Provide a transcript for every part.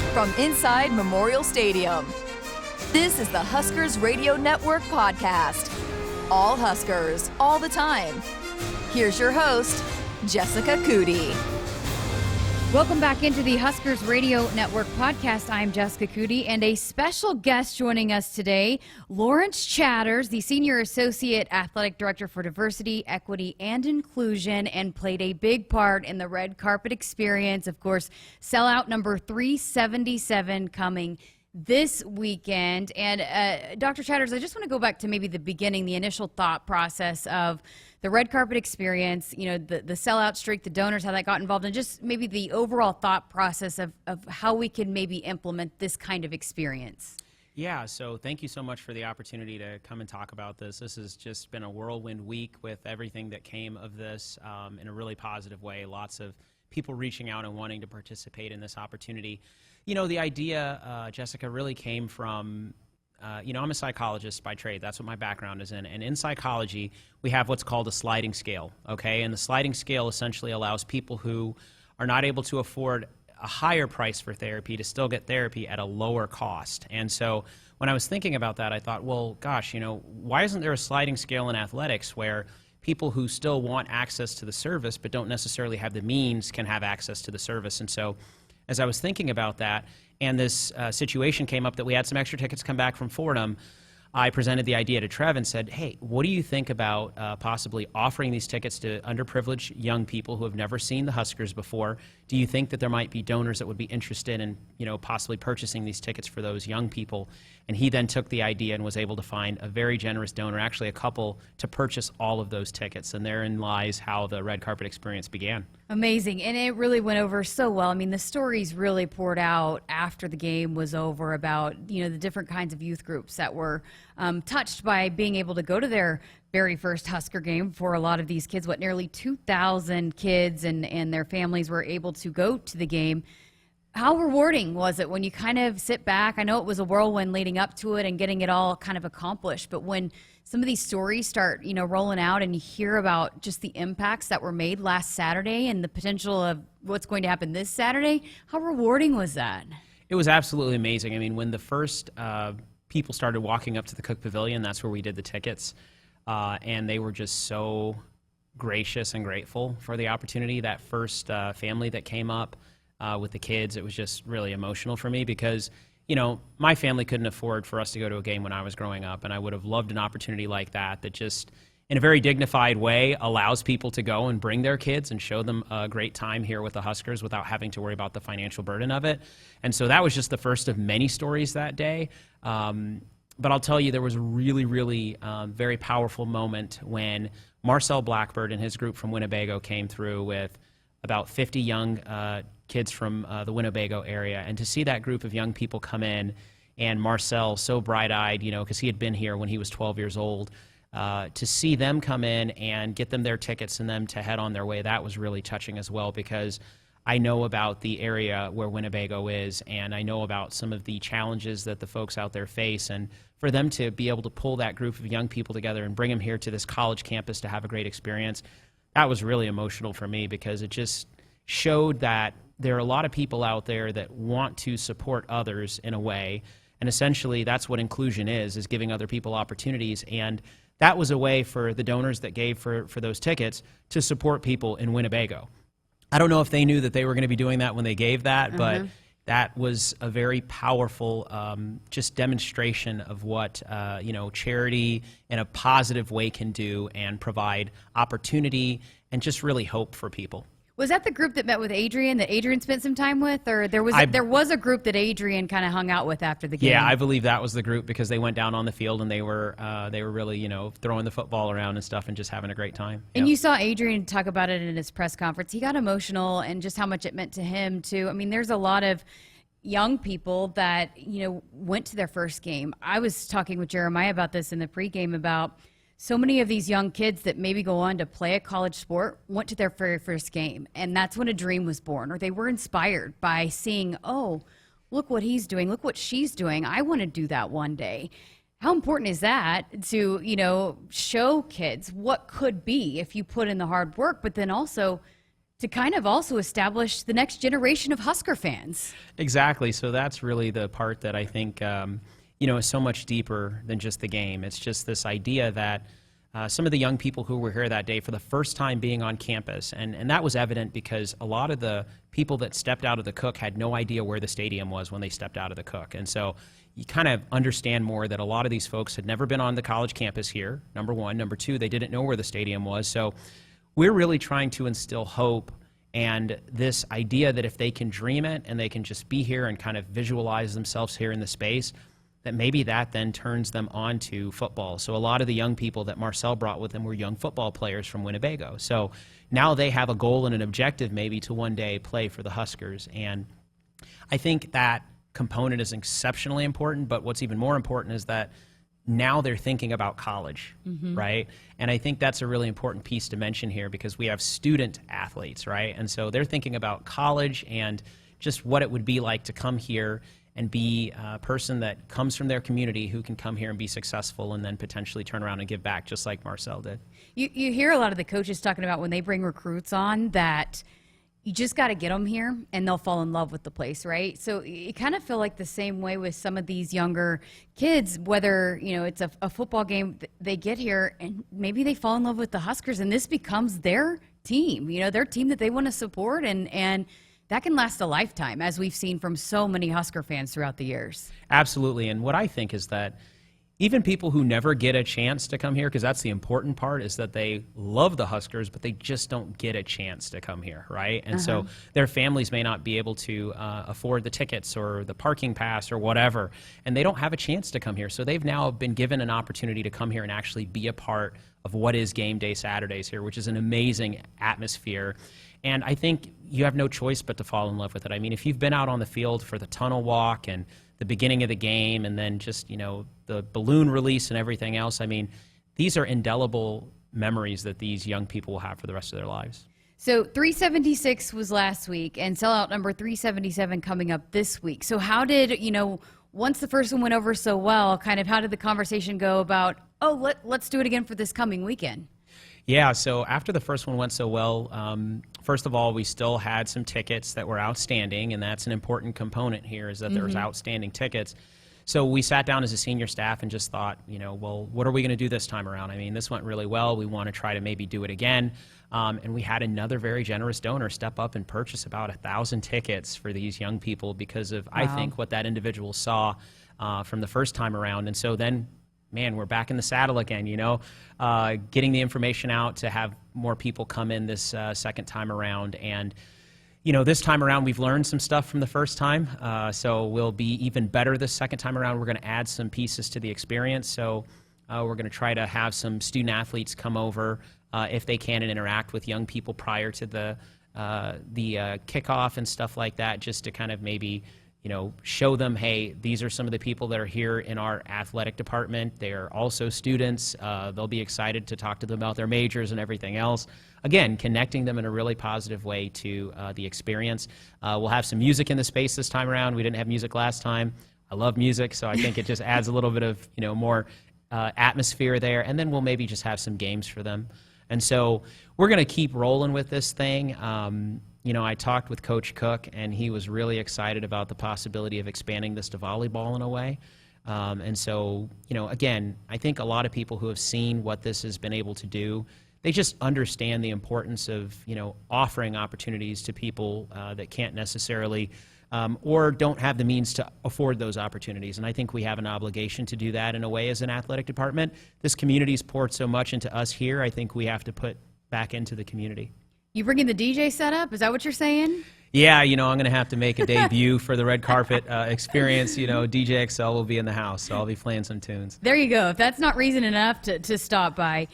from inside Memorial Stadium. This is the Huskers Radio Network podcast. All Huskers, all the time. Here's your host, Jessica Coody. Welcome back into the Huskers Radio Network podcast. I'm Jessica Coody, and a special guest joining us today, Lawrence Chatters, the Senior Associate Athletic Director for Diversity, Equity, and Inclusion, and played a big part in the red carpet experience. Of course, sellout number 377 coming this weekend. And Dr. Chatters, I just want to go back to maybe the beginning, the initial thought process of the red carpet experience, you know, the sellout streak, the donors, how that got involved, and just maybe the overall thought process of how we can maybe implement this kind of experience. Yeah, so thank you so much for the opportunity to come and talk about this. This has just been a whirlwind week with everything that came of this in a really positive way. Lots of people reaching out and wanting to participate in this opportunity. You know, the idea, Jessica, really came from I'm a psychologist by trade. That's what my background is in. And in psychology, we have what's called a sliding scale, okay? And the sliding scale essentially allows people who are not able to afford a higher price for therapy to still get therapy at a lower cost. And so when I was thinking about that, I thought, well, gosh, you know, why isn't there a sliding scale in athletics where people who still want access to the service but don't necessarily have the means can have access to the service? And so as I was thinking about that, and this situation came up that we had some extra tickets come back from Fordham, I presented the idea to Trev and said, hey, what do you think about possibly offering these tickets to underprivileged young people who have never seen the Huskers before? Do you think that there might be donors that would be interested in, you know, possibly purchasing these tickets for those young people? And he then took the idea and was able to find a very generous donor, actually a couple, to purchase all of those tickets. And therein lies how the red carpet experience began. Amazing. And it really went over so well. I mean, the stories really poured out after the game was over about, you know, the different kinds of youth groups that were touched by being able to go to their very first Husker game. For a lot of these kids, nearly 2,000 kids and their families were able to go to the game. How rewarding was it when you kind of sit back? I know it was a whirlwind leading up to it and getting it all kind of accomplished, but when some of these stories start, you know, rolling out and you hear about just the impacts that were made last Saturday and the potential of what's going to happen this Saturday, how rewarding was that? It was absolutely amazing. I mean, when the first people started walking up to the Cook Pavilion, that's where we did the tickets, and they were just so gracious and grateful for the opportunity. That first family that came up with the kids, it was just really emotional for me because, you know, my family couldn't afford for us to go to a game when I was growing up, and I would have loved an opportunity like that just in a very dignified way allows people to go and bring their kids and show them a great time here with the Huskers without having to worry about the financial burden of it. And so that was just the first of many stories that day. But I'll tell you, there was a really, really very powerful moment when Marcel Blackbird and his group from Winnebago came through with about 50 young kids from the Winnebago area. And to see that group of young people come in, and Marcel so bright-eyed, you know, because he had been here when he was 12 years old, to see them come in and get them their tickets and them to head on their way, that was really touching as well, because I know about the area where Winnebago is, and I know about some of the challenges that the folks out there face, and for them to be able to pull that group of young people together and bring them here to this college campus to have a great experience, that was really emotional for me, because it just showed that there are a lot of people out there that want to support others in a way, and essentially that's what inclusion is giving other people opportunities. And that was a way for the donors that gave for those tickets to support people in Winnebago. I don't know if they knew that they were going to be doing that when they gave that, but that was a very powerful just demonstration of what charity in a positive way can do and provide opportunity and just really hope for people. Was that the group that met with Adrian, that Adrian spent some time with, or there was a group that Adrian kind of hung out with after the game? Yeah, I believe that was the group, because they went down on the field and they were really, you know, throwing the football around and stuff and just having a great time. And you saw Adrian talk about it in his press conference. He got emotional and just how much it meant to him too. I mean, there's a lot of young people that, you know, went to their first game. I was talking with Jeremiah about this in the pregame about so many of these young kids that maybe go on to play a college sport went to their very first game, and that's when a dream was born, or they were inspired by seeing, oh, look what he's doing, look what she's doing. I want to do that one day. How important is that to, you know, show kids what could be if you put in the hard work, but then also to kind of also establish the next generation of Husker fans. Exactly. So that's really the part that I think, is so much deeper than just the game. It's just this idea that some of the young people who were here that day for the first time being on campus, and that was evident because a lot of the people that stepped out of the Cook had no idea where the stadium was when they stepped out of the Cook. And so you kind of understand more that a lot of these folks had never been on the college campus here, number one. Number two, they didn't know where the stadium was. So we're really trying to instill hope and this idea that if they can dream it and they can just be here and kind of visualize themselves here in the space, that maybe that then turns them on to football. So a lot of the young people that Marcel brought with him were young football players from Winnebago. So now they have a goal and an objective maybe to one day play for the Huskers. And I think that component is exceptionally important, but what's even more important is that now they're thinking about college, right? And I think that's a really important piece to mention here because we have student athletes, right? And so they're thinking about college and just what it would be like to come here and be a person that comes from their community who can come here and be successful and then potentially turn around and give back just like Marcel did. You hear a lot of the coaches talking about when they bring recruits on that you just got to get them here and they'll fall in love with the place, right? So you kind of feel like the same way with some of these younger kids, whether, it's a football game, they get here and maybe they fall in love with the Huskers and this becomes their team, their team that they want to support and that can last a lifetime, as we've seen from so many Husker fans throughout the years. Absolutely. And what I think is that even people who never get a chance to come here, because that's the important part, is that they love the Huskers, but they just don't get a chance to come here, right? And so their families may not be able to afford the tickets or the parking pass or whatever, and they don't have a chance to come here. So they've now been given an opportunity to come here and actually be a part of what is Game Day Saturdays here, which is an amazing atmosphere. And I think you have no choice but to fall in love with it. I mean, if you've been out on the field for the tunnel walk and the beginning of the game and then just, the balloon release and everything else, I mean, these are indelible memories that these young people will have for the rest of their lives. So 376 was last week and sellout number 377 coming up this week. So how did, once the first one went over so well, kind of how did the conversation go about, let's do it again for this coming weekend? Yeah, so after the first one went so well, first of all, we still had some tickets that were outstanding, and that's an important component here is that there's outstanding tickets. So we sat down as a senior staff and just thought, well, what are we going to do this time around? I mean, this went really well. We want to try to maybe do it again. And we had another very generous donor step up and purchase about 1,000 tickets for these young people because of, I think, what that individual saw from the first time around. And so then, man, we're back in the saddle again, getting the information out to have more people come in this second time around. And, this time around we've learned some stuff from the first time, so we'll be even better this second time around. We're going to add some pieces to the experience. So we're going to try to have some student athletes come over if they can and interact with young people prior to the kickoff and stuff like that, just to kind of maybe show them, hey, these are some of the people that are here in our athletic department. They're also students. They'll be excited to talk to them about their majors and everything else. Again, connecting them in a really positive way to the experience. We'll have some music in the space this time around. We didn't have music last time. I love music, so I think it just adds a little bit of more atmosphere there. And then we'll maybe just have some games for them. And so we're going to keep rolling with this thing. I talked with Coach Cook, and he was really excited about the possibility of expanding this to volleyball in a way. And so, again, I think a lot of people who have seen what this has been able to do, they just understand the importance of, offering opportunities to people that can't necessarily or don't have the means to afford those opportunities. And I think we have an obligation to do that in a way as an athletic department. This community's poured so much into us here, I think we have to put back into the community. You bringing the DJ setup? Is that what you're saying? Yeah, I'm going to have to make a debut for the red carpet experience. DJ XL will be in the house, so I'll be playing some tunes. There you go. If that's not reason enough to stop by.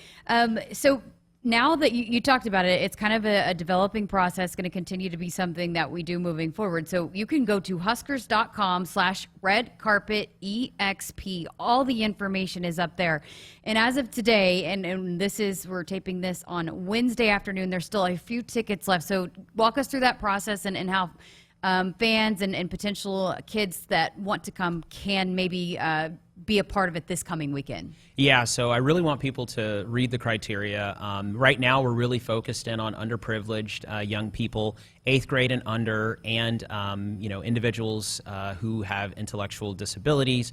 So now that you talked about it, it's kind of a developing process, going to continue to be something that we do moving forward. So you can go to huskers.com/redcarpetexp. All the information is up there. And as of today, and we're taping this on Wednesday afternoon, there's still a few tickets left. So walk us through that process and how fans and potential kids that want to come can maybe be a part of it this coming weekend? Yeah, so I really want people to read the criteria. Right now, we're really focused in on underprivileged young people, 8th grade and under, and individuals who have intellectual disabilities.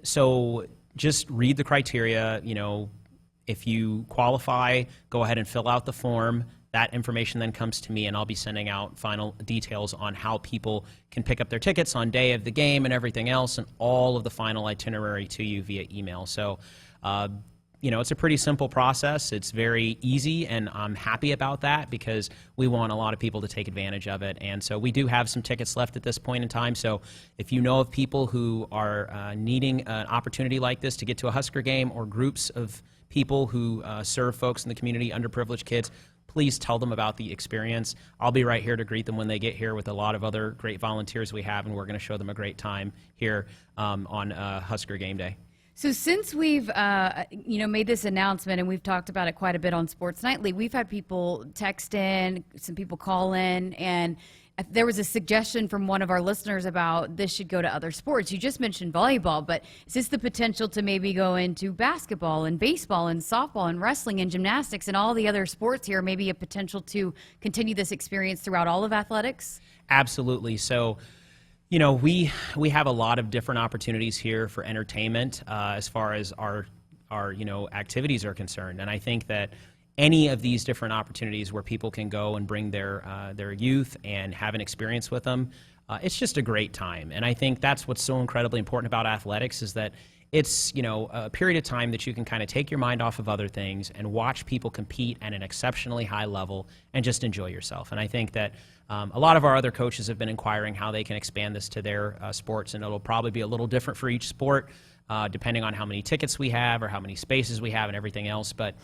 So just read the criteria. If you qualify, go ahead and fill out the form. That information then comes to me, and I'll be sending out final details on how people can pick up their tickets on day of the game and everything else, and all of the final itinerary to you via email. So, it's a pretty simple process. It's very easy, and I'm happy about that because we want a lot of people to take advantage of it. And so we do have some tickets left at this point in time. So if you know of people who are needing an opportunity like this to get to a Husker game, or groups of people who serve folks in the community, underprivileged kids, please tell them about the experience. I'll be right here to greet them when they get here with a lot of other great volunteers we have, and we're going to show them a great time here on Husker Game Day. So since we've made this announcement, and we've talked about it quite a bit on Sports Nightly, we've had people text in, some people call in, and there was a suggestion from one of our listeners about this should go to other sports. You just mentioned volleyball, but is this the potential to maybe go into basketball and baseball and softball and wrestling and gymnastics and all the other sports here? Maybe a potential to continue this experience throughout all of athletics? Absolutely. So, we have a lot of different opportunities here for entertainment as far as our activities are concerned. And I think that any of these different opportunities where people can go and bring their youth and have an experience with them, it's just a great time. And I think that's what's so incredibly important about athletics, is that it's a period of time that you can kind of take your mind off of other things and watch people compete at an exceptionally high level and just enjoy yourself. And I think that a lot of our other coaches have been inquiring how they can expand this to their sports, and it'll probably be a little different for each sport depending on how many tickets we have or how many spaces we have and everything else. But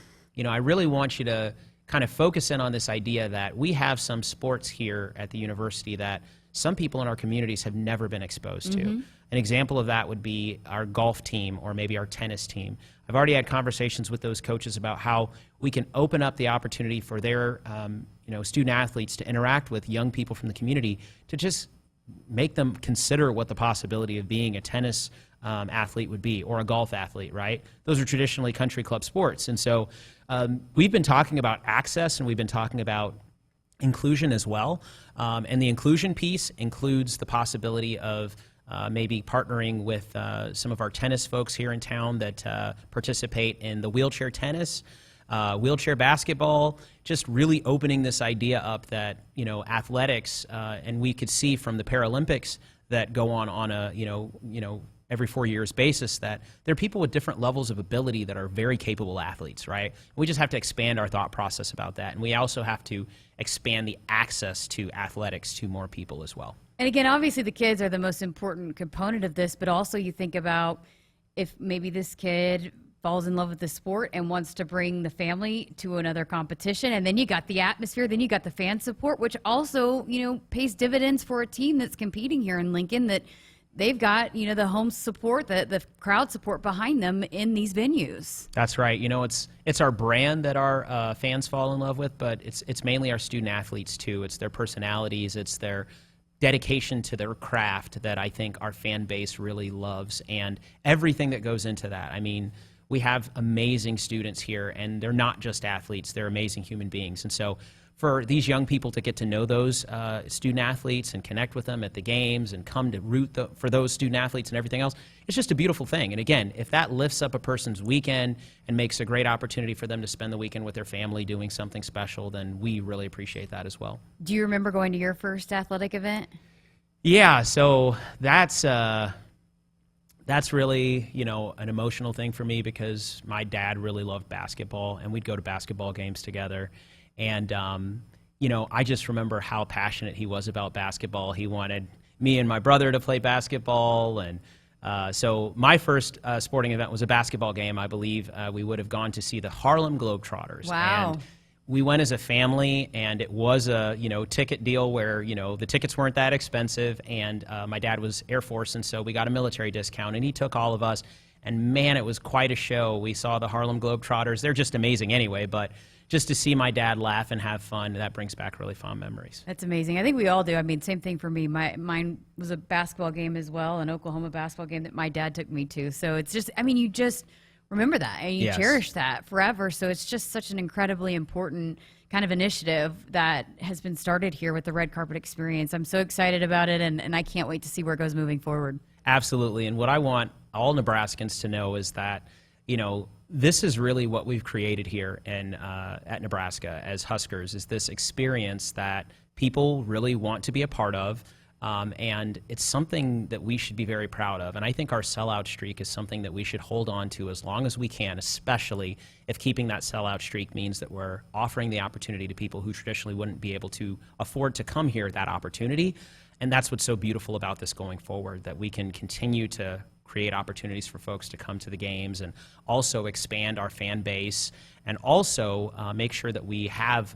I really want you to kind of focus in on this idea that we have some sports here at the university that some people in our communities have never been exposed to. An example of that would be our golf team or maybe our tennis team. I've already had conversations with those coaches about how we can open up the opportunity for their student athletes to interact with young people from the community, to just make them consider what the possibility of being a tennis athlete would be, or a golf athlete, right? Those are traditionally country club sports. And so we've been talking about access, and we've been talking about inclusion as well. And the inclusion piece includes the possibility of maybe partnering with some of our tennis folks here in town that participate in the wheelchair tennis, wheelchair basketball, just really opening this idea up that, athletics, and we could see from the Paralympics that go on a, every 4 years basis, that there are people with different levels of ability that are very capable athletes, right? We just have to expand our thought process about that. And we also have to expand the access to athletics to more people as well. And again, obviously the kids are the most important component of this, but also you think about if maybe this kid falls in love with the sport and wants to bring the family to another competition, and then you got the atmosphere, then you got the fan support, which also, pays dividends for a team that's competing here in Lincoln, that they've got, the home support, the crowd support behind them in these venues. That's right. It's our brand that our fans fall in love with, but it's mainly our student athletes too. It's their personalities, it's their dedication to their craft that I think our fan base really loves, and everything that goes into that. I mean, we have amazing students here, and they're not just athletes, they're amazing human beings. And so for these young people to get to know those student athletes and connect with them at the games and come to root for those student athletes and everything else, it's just a beautiful thing. And again, if that lifts up a person's weekend and makes a great opportunity for them to spend the weekend with their family doing something special, then we really appreciate that as well. Do you remember going to your first athletic event? Yeah, so that's really, an emotional thing for me, because my dad really loved basketball, and we'd go to basketball games together. And, I just remember how passionate he was about basketball. He wanted me and my brother to play basketball. And so my first sporting event was a basketball game. I believe we would have gone to see the Harlem Globetrotters. Wow. And we went as a family, and it was a, ticket deal where, the tickets weren't that expensive. And my dad was Air Force, and so we got a military discount, and he took all of us. And man, it was quite a show. We saw the Harlem Globetrotters. They're just amazing anyway, but just to see my dad laugh and have fun, that brings back really fond memories. That's amazing. I think we all do. I mean, same thing for me. Mine was a basketball game as well, an Oklahoma basketball game that my dad took me to. So it's just, I mean, you just remember that and you cherish that forever. So it's just such an incredibly important kind of initiative that has been started here with the Red Carpet Experience. I'm so excited about it, and I can't wait to see where it goes moving forward. Absolutely. And what I want all Nebraskans to know is that, this is really what we've created here at Nebraska as Huskers, is this experience that people really want to be a part of. And it's something that we should be very proud of. And I think our sellout streak is something that we should hold on to as long as we can, especially if keeping that sellout streak means that we're offering the opportunity to people who traditionally wouldn't be able to afford to come here, that opportunity. And that's what's so beautiful about this going forward, that we can continue to create opportunities for folks to come to the games and also expand our fan base and also make sure that we have,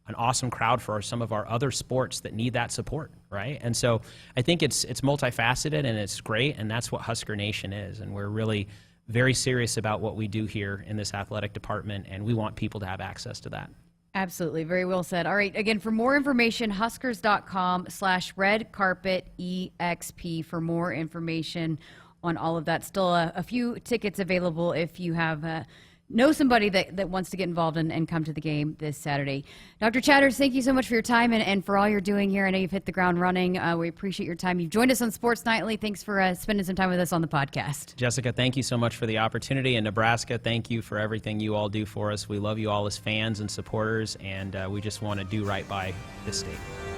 an awesome crowd for some of our other sports that need that support, right? And so I think it's multifaceted and it's great, and that's what Husker Nation is. And we're really very serious about what we do here in this athletic department, and we want people to have access to that. Absolutely. Very well said. All right. Again, for more information, huskers.com/redcarpetexp for more information on all of that. Still a few tickets available if you have know somebody that wants to get involved and come to the game this Saturday. Dr. Chatters, thank you so much for your time and for all you're doing here. I know you've hit the ground running. We appreciate your time. You've joined us on Sports Nightly. Thanks for spending some time with us on the podcast. Jessica, thank you so much for the opportunity. And Nebraska, thank you for everything you all do for us. We love you all as fans and supporters, and we just want to do right by this state.